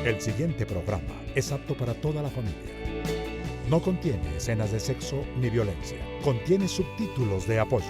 El siguiente programa es apto para toda la familia. No contiene escenas de sexo ni violencia. Contiene subtítulos de apoyo.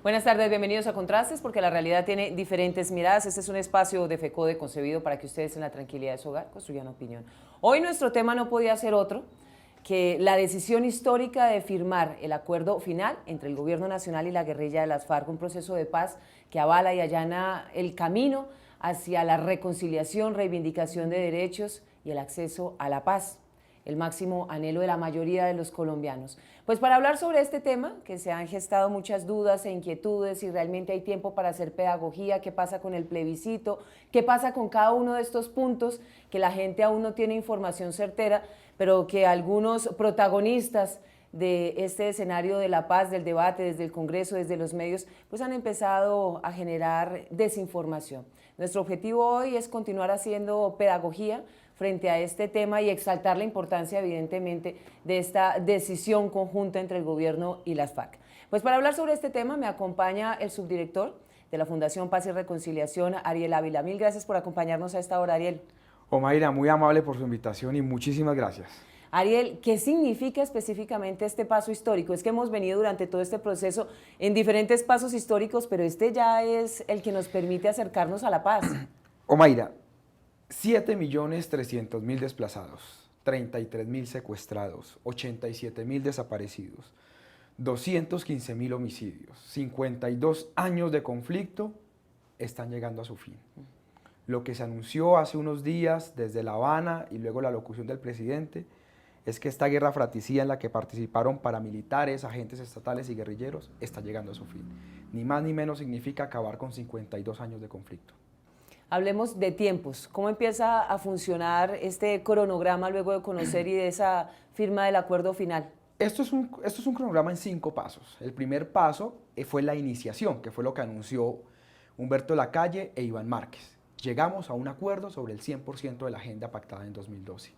Buenas tardes, bienvenidos a Contrastes, porque la realidad tiene diferentes miradas. Este es un espacio de FECODE concebido para que ustedes en la tranquilidad de su hogar construyan opinión. Hoy nuestro tema no podía ser otro que la decisión histórica de firmar el acuerdo final entre el Gobierno Nacional y la guerrilla de las FARC, un proceso de paz que avala y allana el camino hacia la reconciliación, reivindicación de derechos y el acceso a la paz, el máximo anhelo de la mayoría de los colombianos. Pues para hablar sobre este tema, que se han gestado muchas dudas e inquietudes, si realmente hay tiempo para hacer pedagogía, qué pasa con el plebiscito, qué pasa con cada uno de estos puntos, que la gente aún no tiene información certera, pero que algunos protagonistas de este escenario de la paz, del debate, desde el Congreso, desde los medios, pues han empezado a generar desinformación. Nuestro objetivo hoy es continuar haciendo pedagogía frente a este tema y exaltar la importancia, evidentemente, de esta decisión conjunta entre el gobierno y las FARC. Pues para hablar sobre este tema me acompaña el subdirector de la Fundación Paz y Reconciliación, Ariel Ávila. Mil gracias por acompañarnos a esta hora, Ariel. Omaira, muy amable por su invitación y muchísimas gracias. Ariel, ¿qué significa específicamente este paso histórico? Es que hemos venido durante todo este proceso en diferentes pasos históricos, pero este ya es el que nos permite acercarnos a la paz. Omaira, 7.300.000 desplazados, 33.000 secuestrados, 87.000 desaparecidos, 215.000 homicidios, 52 años de conflicto están llegando a su fin. Lo que se anunció hace unos días desde La Habana y luego la locución del presidente es que esta guerra fratricida en la que participaron paramilitares, agentes estatales y guerrilleros está llegando a su fin. Ni más ni menos significa acabar con 52 años de conflicto. Hablemos de tiempos. ¿Cómo empieza a funcionar este cronograma luego de conocer y de esa firma del acuerdo final? Esto es un cronograma en 5 pasos. El primer paso fue la iniciación, que fue lo que anunció Humberto Lacalle e Iván Márquez. Llegamos a un acuerdo sobre el 100% de la agenda pactada en 2012.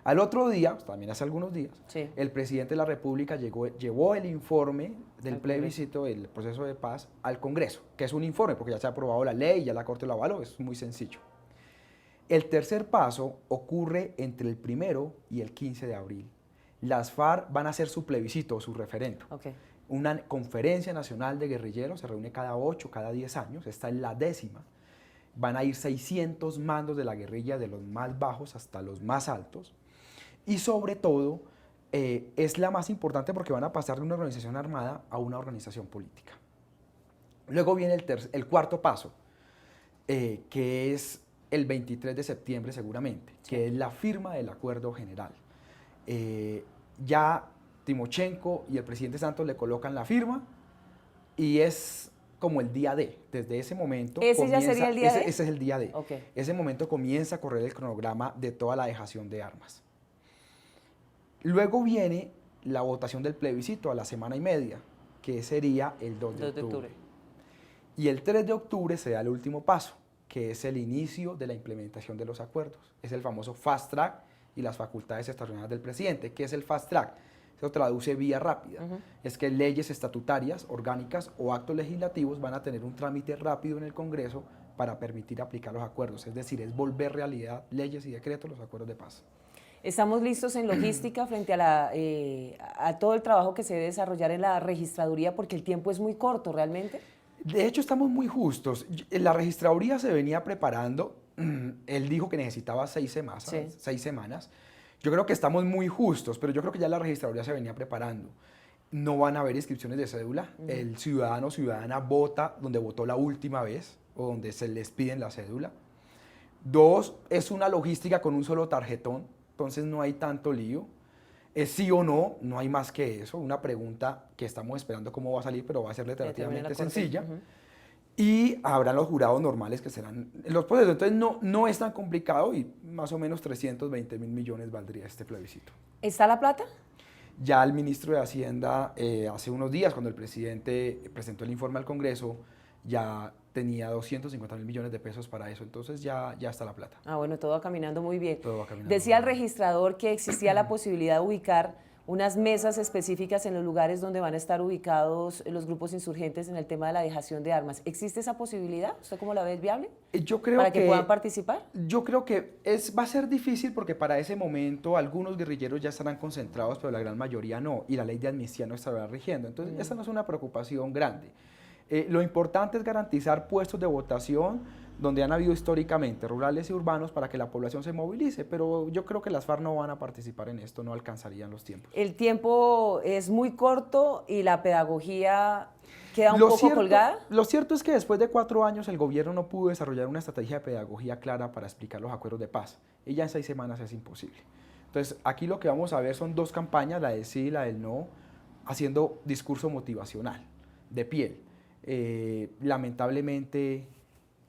Al otro día, también hace algunos días, sí, el presidente de la República llevó el informe del plebiscito, del proceso de paz, al Congreso, que es un informe, porque ya se ha aprobado la ley, ya la Corte lo avaló, es muy sencillo. El tercer paso ocurre entre el 1 y el 15 de abril. Las FARC van a hacer su plebiscito o su referendo. Okay. Una conferencia nacional de guerrilleros se reúne cada 8, cada 10 años, esta es la 10ª. Van a ir 600 mandos de la guerrilla, de los más bajos hasta los más altos. Y sobre todo, es la más importante porque van a pasar de una organización armada a una organización política. Luego viene el cuarto paso, que es el 23 de septiembre seguramente, sí, que es la firma del acuerdo general. Ya Timochenko y el presidente Santos le colocan la firma y es como el día D. Desde ese momento ¿Ese ya sería el día D? Ese es el día D. Okay. Ese momento comienza a correr el cronograma de toda la dejación de armas. Luego viene la votación del plebiscito a la semana y media, que sería el 2 de octubre. Y el 3 de octubre se da el último paso, que es el inicio de la implementación de los acuerdos. Es el famoso fast track y las facultades extraordinarias del presidente. ¿Qué es el fast track? Eso traduce vía rápida. Es que leyes estatutarias, orgánicas o actos legislativos van a tener un trámite rápido en el Congreso para permitir aplicar los acuerdos. Es decir, es volver realidad leyes y decretos los acuerdos de paz. ¿Estamos listos en logística frente a todo el trabajo que se debe desarrollar en la registraduría? Porque el tiempo es muy corto, ¿realmente? De hecho, estamos muy justos. La registraduría se venía preparando. Él dijo que necesitaba 6 semanas. Sí. 6 semanas. Yo creo que estamos muy justos, pero yo creo que ya la registraduría se venía preparando. No van a haber inscripciones de cédula. El ciudadano o ciudadana vota donde votó la última vez o donde se les piden la cédula. 2, es una logística con un solo tarjetón. Entonces no hay tanto lío. Es sí o no, no hay más que eso. Una pregunta que estamos esperando cómo va a salir, pero va a ser relativamente sencilla. Y habrán los jurados normales que serán los procesos. Entonces no es tan complicado y más o menos 320.000 millones valdría este plebiscito. ¿Está la plata? Ya el ministro de Hacienda, hace unos días, cuando el presidente presentó el informe al Congreso, ya tenía 250.000 millones de pesos para eso, entonces ya está la plata. Ah, bueno, todo va caminando muy bien. Todo va caminando Decía el muy bien. registrador que existía la posibilidad de ubicar unas mesas específicas en los lugares donde van a estar ubicados los grupos insurgentes en el tema de la dejación de armas. ¿Existe esa posibilidad? ¿Usted cómo la ve? ¿Es viable? Yo creo ¿Para que puedan participar? Yo creo que va a ser difícil porque para ese momento algunos guerrilleros ya estarán concentrados, pero la gran mayoría no, y la ley de amnistía no estará rigiendo. Entonces, esa no es una preocupación grande. Lo importante es garantizar puestos de votación donde han habido históricamente, rurales y urbanos, para que la población se movilice, pero yo creo que las FARC no van a participar en esto, no alcanzarían los tiempos. El tiempo es muy corto y la pedagogía queda un poco colgada. Lo cierto es que después de 4 años el gobierno no pudo desarrollar una estrategia de pedagogía clara para explicar los acuerdos de paz, y ya en 6 semanas es imposible. Entonces, aquí lo que vamos a ver son 2 campañas, la del sí y la del no, haciendo discurso motivacional, de piel. Lamentablemente,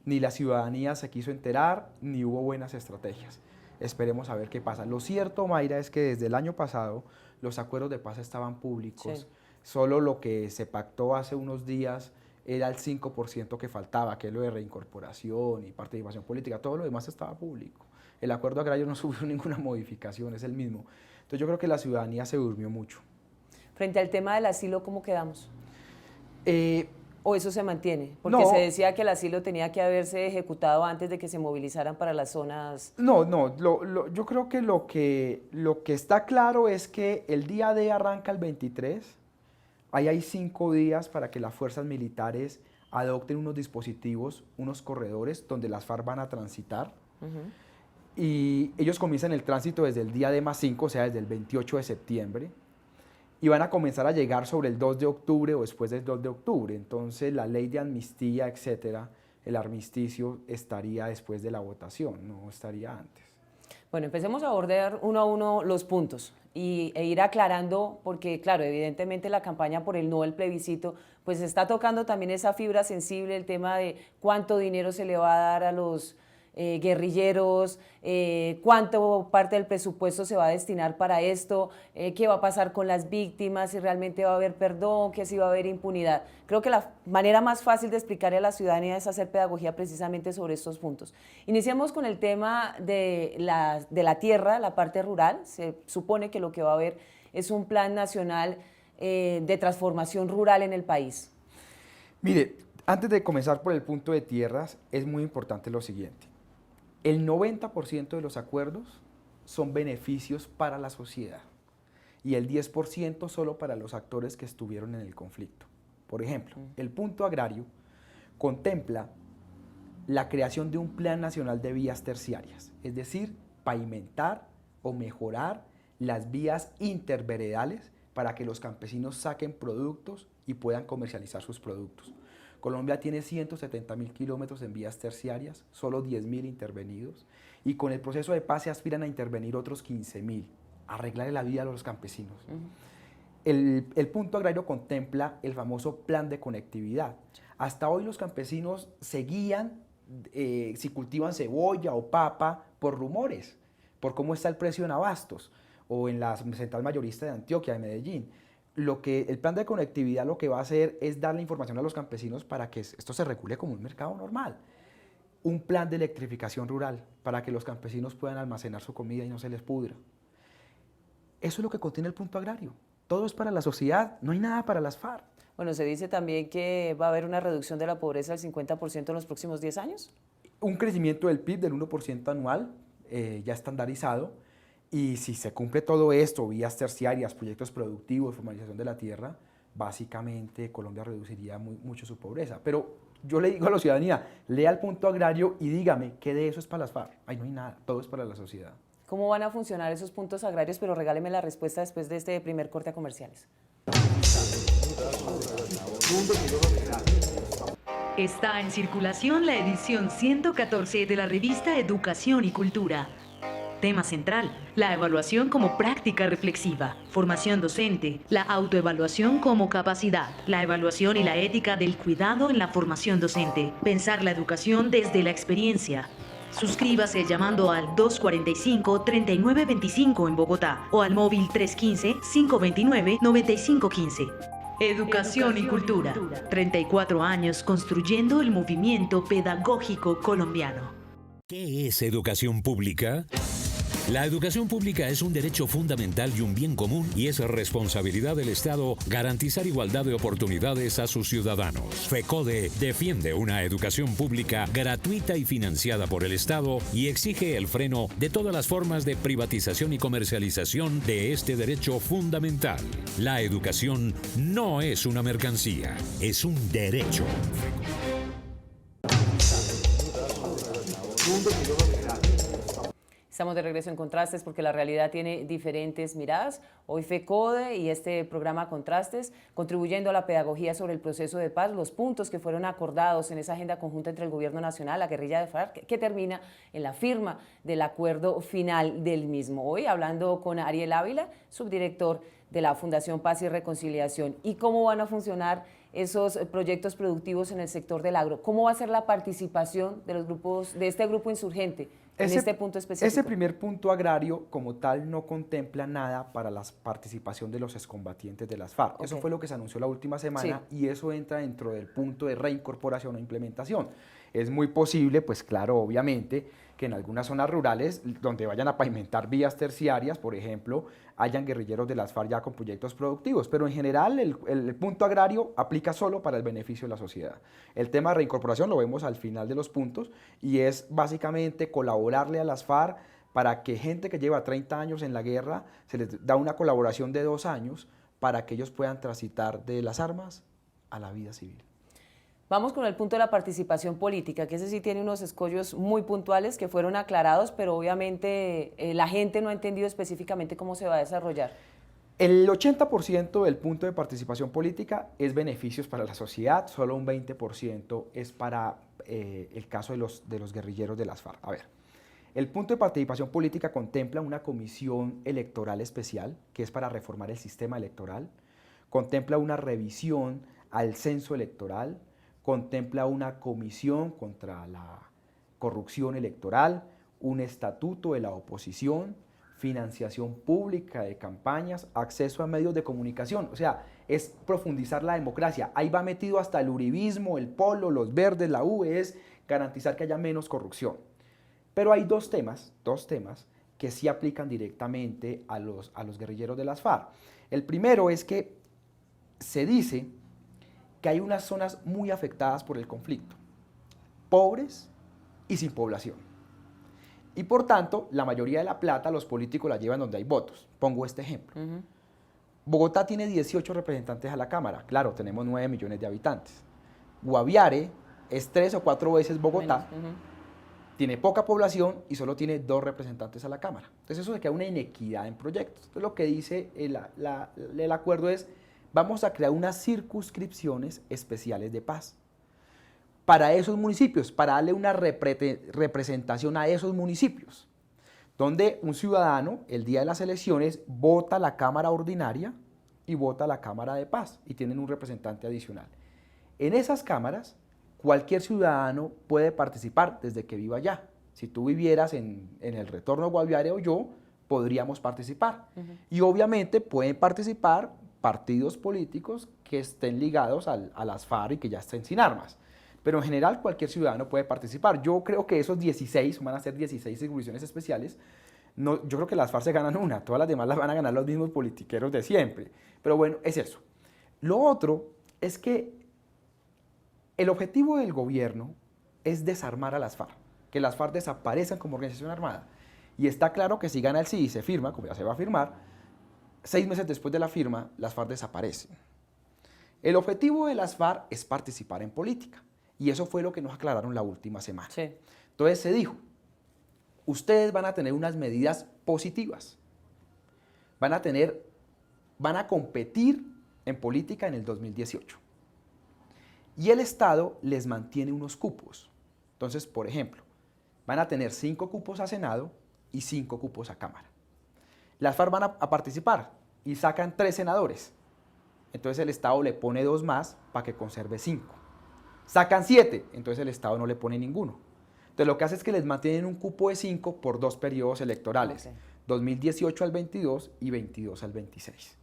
ni la ciudadanía se quiso enterar, ni hubo buenas estrategias. Esperemos a ver qué pasa. Lo cierto, Mayra, es que desde el año pasado los acuerdos de paz estaban públicos. Sí. Solo lo que se pactó hace unos días era el 5% que faltaba, que es lo de reincorporación y participación política. Todo lo demás estaba público. El acuerdo agrario no sufrió ninguna modificación, es el mismo. Entonces yo creo que la ciudadanía se durmió mucho. Frente al tema del asilo, ¿cómo quedamos? ¿O eso se mantiene? Porque no, se decía que el asilo tenía que haberse ejecutado antes de que se movilizaran para las zonas... No, yo creo que lo que está claro es que el día D arranca el 23, ahí hay 5 días para que las fuerzas militares adopten unos dispositivos, unos corredores donde las FARC van a transitar, y ellos comienzan el tránsito desde el día D+5, o sea, desde el 28 de septiembre, y van a comenzar a llegar sobre el 2 de octubre o después del 2 de octubre. Entonces, la ley de amnistía, etcétera, el armisticio estaría después de la votación, no estaría antes. Bueno, empecemos a abordar uno a uno los puntos e ir aclarando, porque claro, evidentemente la campaña por el no, el plebiscito, pues está tocando también esa fibra sensible, el tema de cuánto dinero se le va a dar a los guerrilleros, cuánto parte del presupuesto se va a destinar para esto, qué va a pasar con las víctimas, si realmente va a haber perdón, que si va a haber impunidad. Creo que la manera más fácil de explicarle a la ciudadanía es hacer pedagogía precisamente sobre estos puntos. Iniciemos con el tema de la tierra, la parte rural. Se supone que lo que va a haber es un plan nacional de transformación rural en el país. Mire, antes de comenzar por el punto de tierras, es muy importante lo siguiente. El 90% de los acuerdos son beneficios para la sociedad y el 10% solo para los actores que estuvieron en el conflicto. Por ejemplo, el punto agrario contempla la creación de un plan nacional de vías terciarias, es decir, pavimentar o mejorar las vías interveredales para que los campesinos saquen productos y puedan comercializar sus productos. Colombia tiene 170.000 kilómetros en vías terciarias, solo 10.000 intervenidos, y con el proceso de paz se aspiran a intervenir otros 15.000, arreglarle la vida a los campesinos. El punto agrario contempla el famoso plan de conectividad. Hasta hoy los campesinos se guían si cultivan cebolla o papa por rumores, por cómo está el precio en abastos o en la central mayorista de Antioquia, de Medellín. El plan de conectividad lo que va a hacer es darle información a los campesinos para que esto se regule como un mercado normal. Un plan de electrificación rural para que los campesinos puedan almacenar su comida y no se les pudra. Eso es lo que contiene el punto agrario. Todo es para la sociedad, no hay nada para las FARC. Bueno, se dice también que va a haber una reducción de la pobreza del 50% en los próximos 10 años. Un crecimiento del PIB del 1% anual, ya estandarizado. Y si se cumple todo esto, vías terciarias, proyectos productivos, formalización de la tierra, básicamente Colombia reduciría mucho su pobreza. Pero yo le digo a la ciudadanía, lea el punto agrario y dígame qué de eso es para las FARC. Ahí no hay nada, todo es para la sociedad. ¿Cómo van a funcionar esos puntos agrarios? Pero regáleme la respuesta después de este primer corte a comerciales. Está en circulación la edición 114 de la revista Educación y Cultura. Tema central, la evaluación como práctica reflexiva, formación docente, la autoevaluación como capacidad, la evaluación y la ética del cuidado en la formación docente, pensar la educación desde la experiencia. Suscríbase llamando al 245-3925 en Bogotá o al móvil 315-529-9515. Educación y Cultura. 34 años construyendo el movimiento pedagógico colombiano. ¿Qué es educación pública? La educación pública es un derecho fundamental y un bien común y es responsabilidad del Estado garantizar igualdad de oportunidades a sus ciudadanos. FECODE defiende una educación pública gratuita y financiada por el Estado y exige el freno de todas las formas de privatización y comercialización de este derecho fundamental. La educación no es una mercancía, es un derecho. Estamos de regreso en Contrastes porque la realidad tiene diferentes miradas. Hoy FECODE y este programa Contrastes contribuyendo a la pedagogía sobre el proceso de paz, los puntos que fueron acordados en esa agenda conjunta entre el Gobierno Nacional, la guerrilla de FARC, que termina en la firma del acuerdo final del mismo. Hoy hablando con Ariel Ávila, subdirector de la Fundación Paz y Reconciliación, y cómo van a funcionar esos proyectos productivos en el sector del agro. ¿Cómo va a ser la participación de los grupos, de este grupo insurgente en este punto específico? Ese primer punto agrario como tal no contempla nada para la participación de los excombatientes de las FARC. Okay. Eso fue lo que se anunció la última semana, sí, y eso entra dentro del punto de reincorporación o implementación. Es muy posible, pues claro, obviamente, que en algunas zonas rurales donde vayan a pavimentar vías terciarias, por ejemplo, hayan guerrilleros de las FARC ya con proyectos productivos, pero en general el punto agrario aplica solo para el beneficio de la sociedad. El tema de reincorporación lo vemos al final de los puntos y es básicamente colaborarle a las FARC para que gente que lleva 30 años en la guerra, se les da una colaboración de 2 años para que ellos puedan transitar de las armas a la vida civil. Vamos con el punto de la participación política, que ese sí tiene unos escollos muy puntuales que fueron aclarados, pero obviamente la gente no ha entendido específicamente cómo se va a desarrollar. El 80% del punto de participación política es beneficios para la sociedad, solo un 20% es para el caso de los guerrilleros de las FARC. A ver, el punto de participación política contempla una comisión electoral especial, que es para reformar el sistema electoral, contempla una revisión al censo electoral, contempla una comisión contra la corrupción electoral, un estatuto de la oposición, financiación pública de campañas, acceso a medios de comunicación. O sea, es profundizar la democracia. Ahí va metido hasta el uribismo, el polo, los verdes, la U, es garantizar que haya menos corrupción. Pero hay dos temas que sí aplican directamente a los guerrilleros de las FARC. El primero es que se dice que hay unas zonas muy afectadas por el conflicto, pobres y sin población. Y por tanto, la mayoría de la plata los políticos la llevan donde hay votos. Pongo este ejemplo. Bogotá tiene 18 representantes a la Cámara. Claro, tenemos 9 millones de habitantes. Guaviare es 3 o 4 veces Bogotá, tiene poca población y solo tiene 2 representantes a la Cámara. Entonces eso se queda una inequidad en proyectos. Entonces lo que dice el acuerdo es: vamos a crear unas circunscripciones especiales de paz para esos municipios, para darle una representación a esos municipios, donde un ciudadano el día de las elecciones vota la Cámara Ordinaria y vota la Cámara de Paz y tienen un representante adicional. En esas cámaras, cualquier ciudadano puede participar desde que viva allá. Si tú vivieras en el Retorno Guaviare o yo, podríamos participar. Y obviamente pueden participar partidos políticos que estén ligados a las FARC y que ya estén sin armas. Pero en general cualquier ciudadano puede participar. Yo creo que esos 16, van a ser 16 circunscripciones especiales, no, yo creo que las FARC se ganan una, todas las demás las van a ganar los mismos politiqueros de siempre. Pero bueno, es eso. Lo otro es que el objetivo del gobierno es desarmar a las FARC, que las FARC desaparezcan como organización armada. Y está claro que si gana el sí y se firma, como ya se va a firmar, 6 meses después de la firma, las FARC desaparecen. El objetivo de las FARC es participar en política. Y eso fue lo que nos aclararon la última semana. Sí. Entonces se dijo, ustedes van a tener unas medidas positivas. Van a competir en política en el 2018. Y el Estado les mantiene unos cupos. Entonces, por ejemplo, van a tener 5 cupos a Senado y 5 cupos a Cámara. Las FARC van a participar y sacan 3 senadores. Entonces el Estado le pone 2 más para que conserve 5. Sacan 7, entonces el Estado no le pone ninguno. Entonces lo que hace es que les mantienen un cupo de 5 por 2 periodos electorales, Ok. 2018 al 22 y 22 al 26.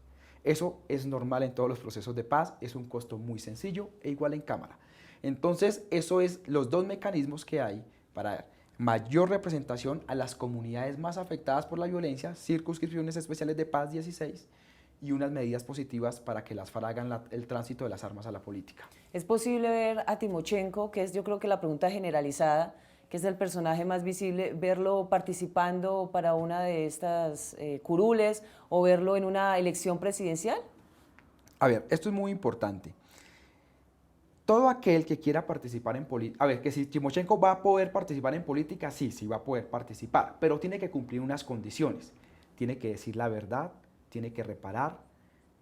Eso es normal en todos los procesos de paz, es un costo muy sencillo e igual en Cámara. Entonces, eso es los dos mecanismos que hay para dar mayor representación a las comunidades más afectadas por la violencia, circunscripciones especiales de paz 16 y unas medidas positivas para que las FARC hagan el tránsito de las armas a la política. ¿Es posible ver a Timochenko, que es yo creo que la pregunta generalizada, que es el personaje más visible, verlo participando para una de estas curules o verlo en una elección presidencial? A ver, esto es muy importante. Todo aquel que quiera participar en política, a ver, que si Timochenko va a poder participar en política, sí, sí va a poder participar, pero tiene que cumplir unas condiciones. Tiene que decir la verdad, tiene que reparar,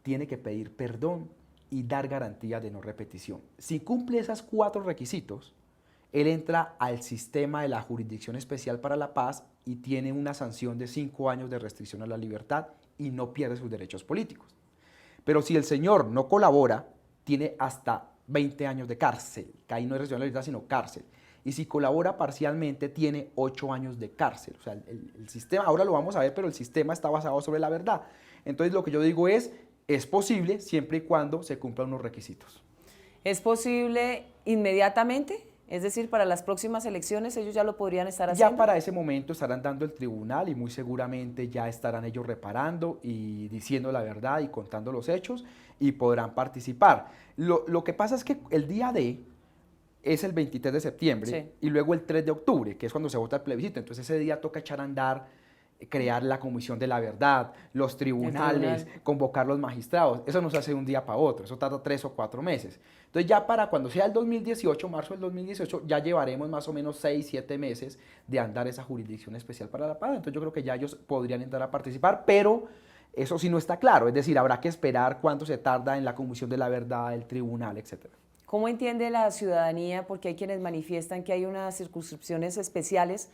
tiene que pedir perdón y dar garantía de no repetición. Si cumple esos 4 requisitos, él entra al sistema de la Jurisdicción Especial para la Paz y tiene una sanción de 5 años de restricción a la libertad y no pierde sus derechos políticos. Pero si el señor no colabora, tiene hasta 20 años de cárcel, que ahí no es restricción a la libertad, sino cárcel. Y si colabora parcialmente, tiene 8 años de cárcel. O sea, el sistema, ahora lo vamos a ver, pero el sistema está basado sobre la verdad. Entonces, lo que yo digo es posible siempre y cuando se cumplan unos requisitos. ¿Es posible inmediatamente? Es decir, para las próximas elecciones ellos ya lo podrían estar haciendo. Ya para ese momento estarán dando el tribunal y muy seguramente ya estarán ellos reparando y diciendo la verdad y contando los hechos y podrán participar. Lo que pasa es que el día D es el 23 de septiembre Sí. y luego el 3 de octubre, que es cuando se vota el plebiscito. Entonces ese día toca echar a andar, crear la Comisión de la Verdad, los tribunales, convocar los magistrados. Eso no se hace de un día para otro, eso tarda 3 o 4 meses. Entonces ya para cuando sea el 2018, marzo del 2018, ya llevaremos más o menos 6, 7 meses de andar esa Jurisdicción Especial para la Paz. Entonces yo creo que ya ellos podrían entrar a participar, pero eso sí no está claro. Es decir, habrá que esperar cuánto se tarda en la Comisión de la Verdad, el tribunal, etcétera. ¿Cómo entiende la ciudadanía? Porque hay quienes manifiestan que hay unas circunscripciones especiales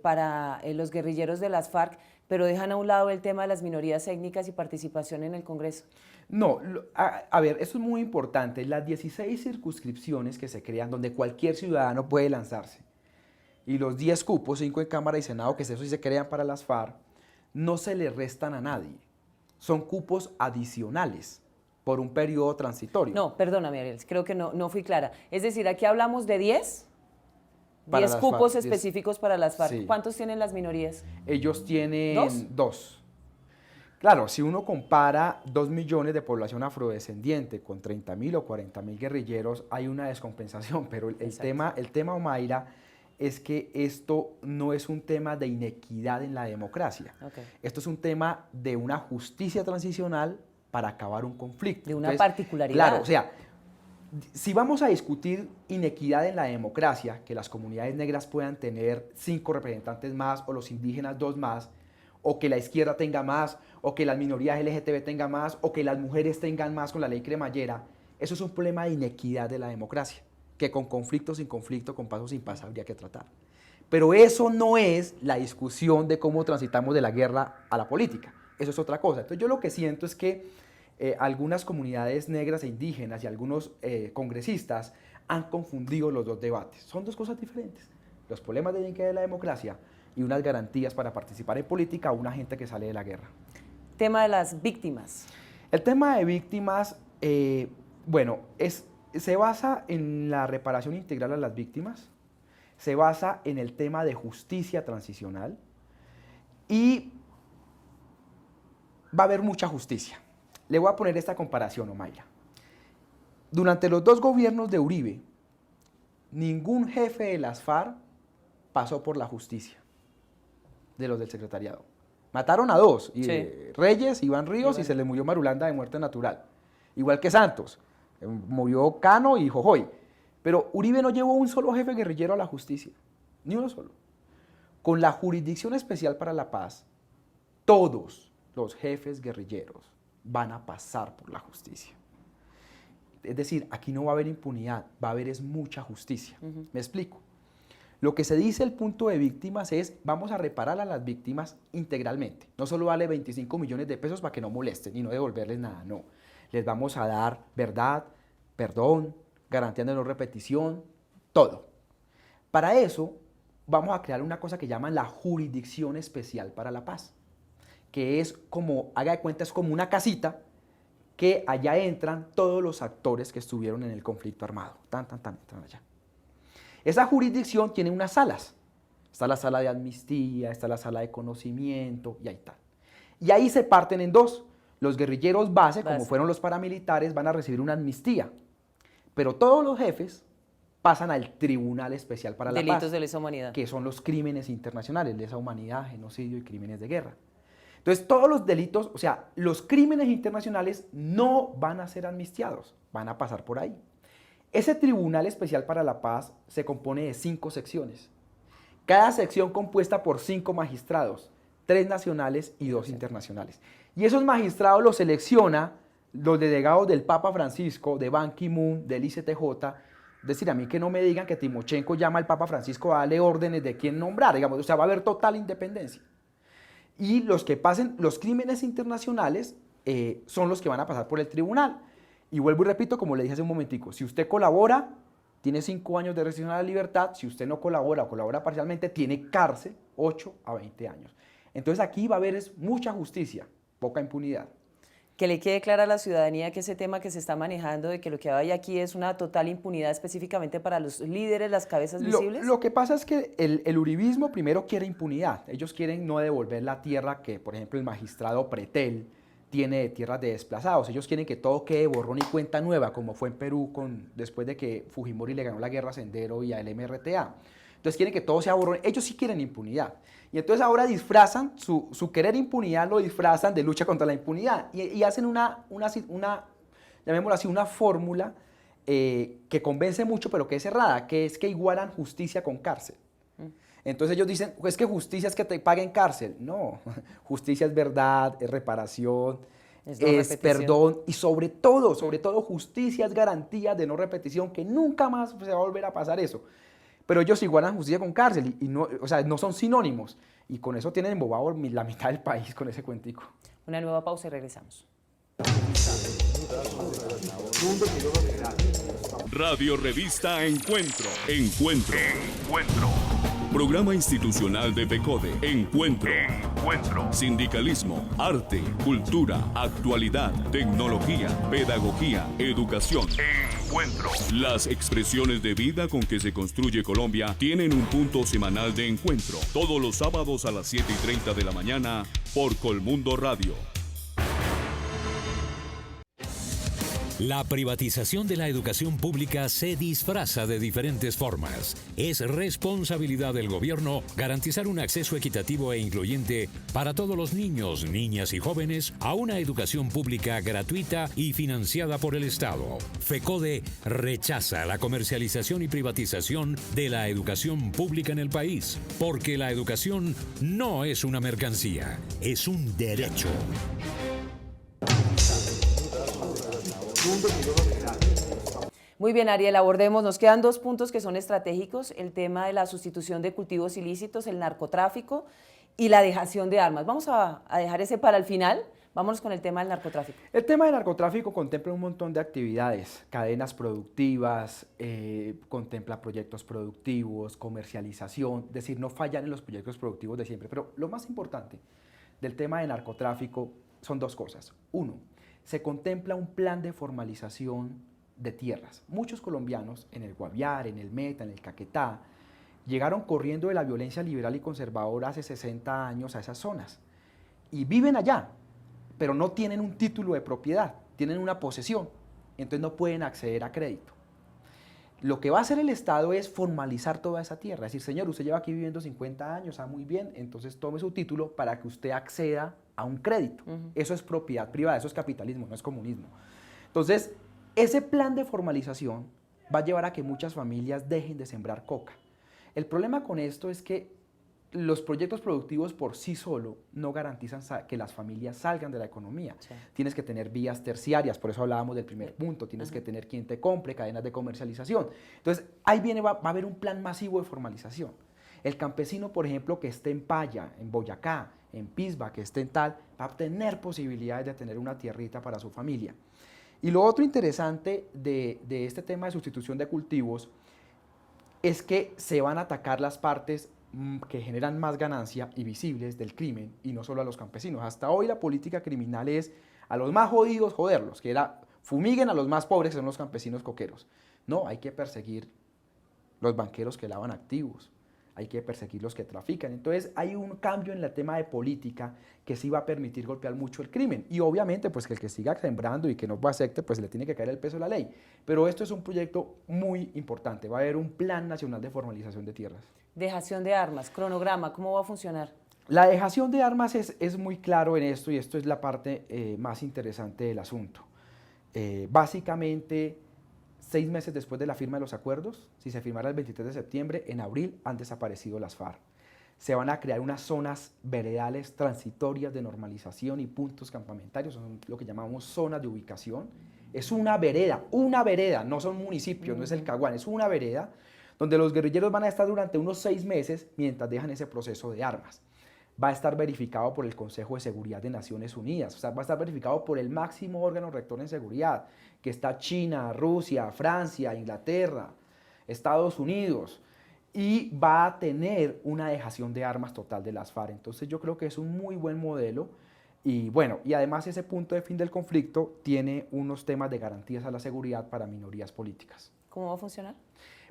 para los guerrilleros de las FARC, pero dejan a un lado el tema de las minorías étnicas y participación en el Congreso. No, a ver, eso es muy importante. Las 16 circunscripciones que se crean, donde cualquier ciudadano puede lanzarse, y los 10 cupos, 5 en Cámara y Senado, que eso sí se crean para las FARC, no se le restan a nadie. Son cupos adicionales por un periodo transitorio. No, perdóname, Ariel, creo que no fui clara. Es decir, aquí hablamos de 10 Para las cupos FARC, 10. específicos para las FARC. Sí. ¿Cuántos tienen las minorías? Ellos tienen ¿Dos? 2. Claro, si uno compara 2 millones de población afrodescendiente con 30.000 o 40.000 guerrilleros, hay una descompensación, pero el tema, Omaira, es que esto no es un tema de inequidad en la democracia. Okay. Esto es un tema de una justicia transicional para acabar un conflicto. De una Entonces, particularidad. Claro, o sea, si vamos a discutir inequidad en la democracia, que las comunidades negras puedan tener 5 representantes más o los indígenas 2 más, o que la izquierda tenga más, o que las minorías LGTB tengan más, o que las mujeres tengan más con la ley cremallera, eso es un problema de inequidad de la democracia, que con conflicto, sin conflicto, con paso, sin paso habría que tratar. Pero eso no es la discusión de cómo transitamos de la guerra a la política, eso es otra cosa. Entonces yo lo que siento es que algunas comunidades negras e indígenas y algunos congresistas han confundido los dos debates. Son dos cosas diferentes. Los problemas de inequidad de la democracia y unas garantías para participar en política a una gente que sale de la guerra. Tema de las víctimas. El tema de víctimas, bueno, se basa en la reparación integral a las víctimas, se basa en el tema de justicia transicional y va a haber mucha justicia. Le voy a poner esta comparación, Omaira. Durante los 2 gobiernos de Uribe, ningún jefe de las FARC pasó por la justicia de los del secretariado. Mataron a 2, Sí. Reyes, Iván Ríos, y se le murió Marulanda de muerte natural. Igual que Santos, murió Cano y Jojoy. Pero Uribe no llevó un solo jefe guerrillero a la justicia, ni uno solo. Con la Jurisdicción Especial para la Paz, todos los jefes guerrilleros van a pasar por la justicia. Es decir, aquí no va a haber impunidad, va a haber mucha justicia. Me explico. Lo que se dice el punto de víctimas es, vamos a reparar a las víctimas integralmente. No solo darle 25 millones de pesos para que no molesten y no devolverles nada, no. Les vamos a dar verdad, perdón, garantía de no repetición, todo. Para eso vamos a crear una cosa que llaman la Jurisdicción Especial para la Paz, que es como, haga de cuenta, es como una casita que allá entran todos los actores que estuvieron en el conflicto armado. Entran allá. Esa jurisdicción tiene unas salas. Está la sala de amnistía, está la sala de conocimiento y ahí está. Y ahí se parten en dos. Los guerrilleros base, como fueron los paramilitares, van a recibir una amnistía. Pero todos los jefes pasan al Tribunal Especial para la Paz. Delitos de lesa humanidad. Que son los crímenes internacionales, lesa humanidad, genocidio y crímenes de guerra. Entonces, todos los delitos, o sea, los crímenes internacionales no van a ser amnistiados, van a pasar por ahí. Ese Tribunal Especial para la Paz se compone de 5 secciones. Cada sección compuesta por 5 magistrados, 3 nacionales y 2 internacionales. Y esos magistrados los selecciona los delegados del Papa Francisco, de Ban Ki-moon, del ICTJ. Es decir, a mí que no me digan que Timochenko llama al Papa Francisco a darle órdenes de quién nombrar, digamos, o sea, va a haber total independencia. Y los que pasen los crímenes internacionales son los que van a pasar por el tribunal. Y vuelvo y repito, como le dije hace un momentico, si usted colabora, tiene 5 años de restricción a la libertad. Si usted no colabora o colabora parcialmente, tiene cárcel 8 a 20 años. Entonces aquí va a haber mucha justicia, poca impunidad. Que le quede clara a la ciudadanía que ese tema que se está manejando, de que lo que hay aquí es una total impunidad específicamente para los líderes, las cabezas visibles. Lo que pasa es que el uribismo primero quiere impunidad. Ellos quieren no devolver la tierra que, por ejemplo, el magistrado Pretel tiene de tierras de desplazados. Ellos quieren que todo quede borrón y cuenta nueva, como fue en Perú después de que Fujimori le ganó la guerra a Sendero y al MRTA. Entonces quieren que todo sea borrón. Ellos sí quieren impunidad. Y entonces ahora disfrazan su querer impunidad, lo disfrazan de lucha contra la impunidad. Y hacen llamémoslo así, una fórmula que convence mucho, pero que es errada, que es que igualan justicia con cárcel. Entonces ellos dicen, es que justicia es que te paguen cárcel. No, justicia es verdad, es reparación, es perdón y sobre todo justicia es garantía de no repetición, que nunca más se va a volver a pasar eso. Pero ellos igualan justicia con cárcel y no, o sea, no son sinónimos. Y con eso tienen embobado la mitad del país con ese cuentico. Una nueva pausa y regresamos. Radio Revista Encuentro. Programa institucional de FECODE. Encuentro. Sindicalismo, arte, cultura, actualidad, tecnología, pedagogía, educación. Las expresiones de vida con que se construye Colombia tienen un punto semanal de encuentro. Todos los sábados a las 7:30 de la mañana por Colmundo Radio. La privatización de la educación pública se disfraza de diferentes formas. Es responsabilidad del gobierno garantizar un acceso equitativo e incluyente para todos los niños, niñas y jóvenes a una educación pública gratuita y financiada por el Estado. FECODE rechaza la comercialización y privatización de la educación pública en el país, porque la educación no es una mercancía, es un derecho. Muy bien, Ariel, abordemos. Nos quedan 2 puntos que son estratégicos: el tema de la sustitución de cultivos ilícitos, el narcotráfico y la dejación de armas. Vamos a dejar ese para el final. Vámonos con el tema del narcotráfico. El tema del narcotráfico contempla un montón de actividades, cadenas productivas, contempla proyectos productivos, comercialización, es decir, no fallan en los proyectos productivos de siempre. Pero lo más importante del tema de narcotráfico son 2 cosas. 1, se contempla un plan de formalización de tierras. Muchos colombianos en el Guaviare, en el Meta, en el Caquetá, llegaron corriendo de la violencia liberal y conservadora hace 60 años a esas zonas y viven allá, pero no tienen un título de propiedad, tienen una posesión, entonces no pueden acceder a crédito. Lo que va a hacer el Estado es formalizar toda esa tierra, es decir, señor, usted lleva aquí viviendo 50 años, muy bien, entonces tome su título para que usted acceda a un crédito. Eso es propiedad privada, eso es capitalismo, no es comunismo. Entonces, ese plan de formalización va a llevar a que muchas familias dejen de sembrar coca. El problema con esto es que los proyectos productivos por sí solo no garantizan que las familias salgan de la economía. Sí. Tienes que tener vías terciarias, por eso hablábamos del primer punto, tienes que tener quien te compre, cadenas de comercialización. Entonces, ahí va a haber un plan masivo de formalización. El campesino, por ejemplo, que esté en Paya, en Boyacá, en Pisba, que esté en tal, va a tener posibilidades de tener una tierrita para su familia. Y lo otro interesante de este tema de sustitución de cultivos, es que se van a atacar las partes que generan más ganancia y visibles del crimen y no solo a los campesinos. Hasta hoy la política criminal es a los más jodidos joderlos, que era fumiguen a los más pobres, que son los campesinos coqueros. No, hay que perseguir los banqueros que lavan activos, hay que perseguir los que trafican. Entonces hay un cambio en el tema de política que sí va a permitir golpear mucho el crimen. Y obviamente pues que el que siga sembrando y que no acepte, pues le tiene que caer el peso de la ley. Pero esto es un proyecto muy importante, va a haber un plan nacional de formalización de tierras. Dejación de armas, cronograma, ¿cómo va a funcionar? La dejación de armas es muy claro en esto y esto es la parte más interesante del asunto. Básicamente, 6 meses después de la firma de los acuerdos, si se firmara el 23 de septiembre, en abril han desaparecido las FARC. Se van a crear unas zonas veredales transitorias de normalización y puntos campamentarios, son lo que llamamos zonas de ubicación. Es una vereda, no son municipios, no es el Caguán, es una vereda donde los guerrilleros van a estar durante unos 6 meses mientras dejan ese proceso de armas. Va a estar verificado por el Consejo de Seguridad de Naciones Unidas, o sea, va a estar verificado por el máximo órgano rector en seguridad, que está China, Rusia, Francia, Inglaterra, Estados Unidos, y va a tener una dejación de armas total de las FARC. Entonces yo creo que es un muy buen modelo y bueno, y además ese punto de fin del conflicto tiene unos temas de garantías a la seguridad para minorías políticas. ¿Cómo va a funcionar?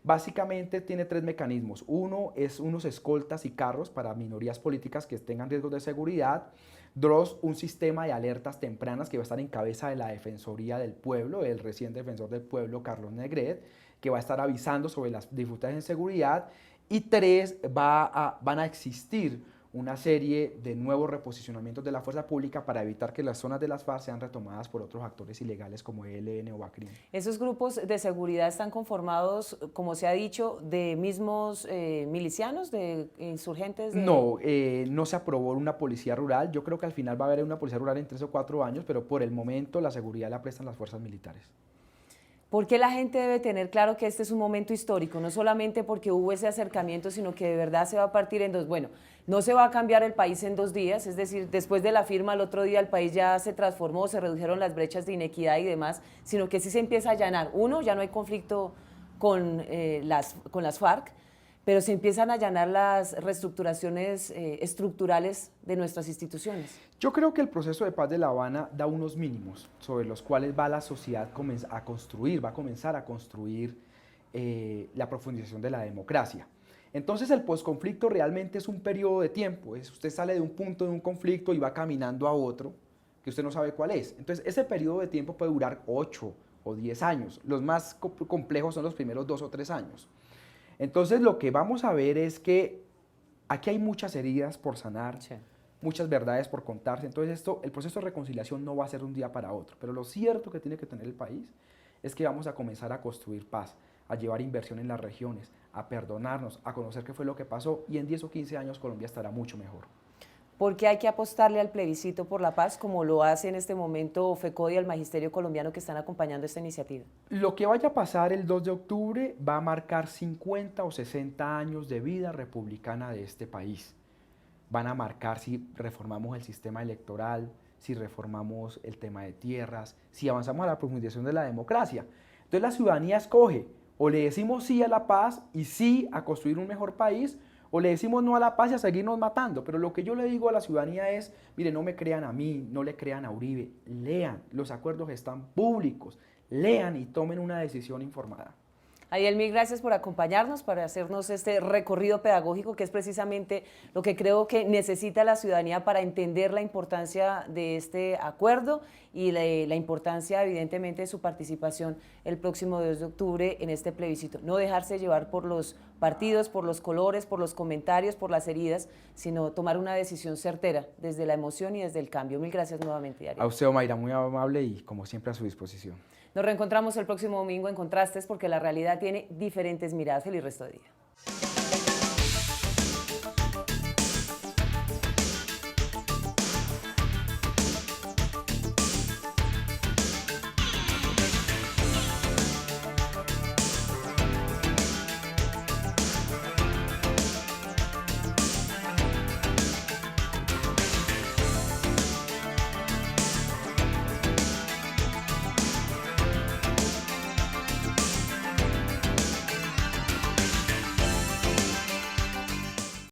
Básicamente tiene 3 mecanismos. Uno es unos escoltas y carros para minorías políticas que tengan riesgos de seguridad. 2, un sistema de alertas tempranas que va a estar en cabeza de la Defensoría del Pueblo, el recién defensor del pueblo, Carlos Negret, que va a estar avisando sobre las dificultades en seguridad. Y 3, van a existir una serie de nuevos reposicionamientos de la fuerza pública para evitar que las zonas de las FARC sean retomadas por otros actores ilegales como ELN o BACRIM. ¿Esos grupos de seguridad están conformados, como se ha dicho, de mismos milicianos, de insurgentes? No, no se aprobó una policía rural. Yo creo que al final va a haber una policía rural en 3 o 4 años, pero por el momento la seguridad la prestan las fuerzas militares. ¿Por qué la gente debe tener claro que este es un momento histórico? No solamente porque hubo ese acercamiento, sino que de verdad se va a partir en dos. Bueno, no se va a cambiar el país en 2 días, es decir, después de la firma el otro día el país ya se transformó, se redujeron las brechas de inequidad y demás, sino que sí se empieza a allanar. Uno, ya no hay conflicto con las FARC, pero se empiezan a allanar las reestructuraciones estructurales de nuestras instituciones. Yo creo que el proceso de paz de La Habana da unos mínimos sobre los cuales va la sociedad a comenzar a construir la profundización de la democracia. Entonces el posconflicto realmente es un periodo de tiempo, usted sale de un punto de un conflicto y va caminando a otro que usted no sabe cuál es. Entonces ese periodo de tiempo puede durar 8 o 10 años, los más complejos son los primeros 2 o 3 años. Entonces lo que vamos a ver es que aquí hay muchas heridas por sanar, sí, muchas verdades por contarse. Entonces el proceso de reconciliación no va a ser de un día para otro, pero lo cierto que tiene que tener el país es que vamos a comenzar a construir paz, a llevar inversión en las regiones, a perdonarnos, a conocer qué fue lo que pasó y en 10 o 15 años Colombia estará mucho mejor. ¿Por qué hay que apostarle al plebiscito por la paz, como lo hace en este momento FECODE y el Magisterio Colombiano que están acompañando esta iniciativa? Lo que vaya a pasar el 2 de octubre va a marcar 50 o 60 años de vida republicana de este país. Van a marcar si reformamos el sistema electoral, si reformamos el tema de tierras, si avanzamos a la profundización de la democracia. Entonces la ciudadanía escoge, o le decimos sí a la paz y sí a construir un mejor país, o le decimos no a la paz y a seguirnos matando. Pero lo que yo le digo a la ciudadanía es, mire, no me crean a mí, no le crean a Uribe, lean, los acuerdos están públicos, lean y tomen una decisión informada. Ariel, mil gracias por acompañarnos, para hacernos este recorrido pedagógico, que es precisamente lo que creo que necesita la ciudadanía para entender la importancia de este acuerdo y la importancia, evidentemente, de su participación el próximo 2 de octubre en este plebiscito. No dejarse llevar por los partidos, por los colores, por los comentarios, por las heridas, sino tomar una decisión certera desde la emoción y desde el cambio. Mil gracias nuevamente, Ariel. A usted, Omaira, muy amable y como siempre a su disposición. Nos reencontramos el próximo domingo en Contrastes, porque la realidad tiene diferentes miradas. Feliz resto de día.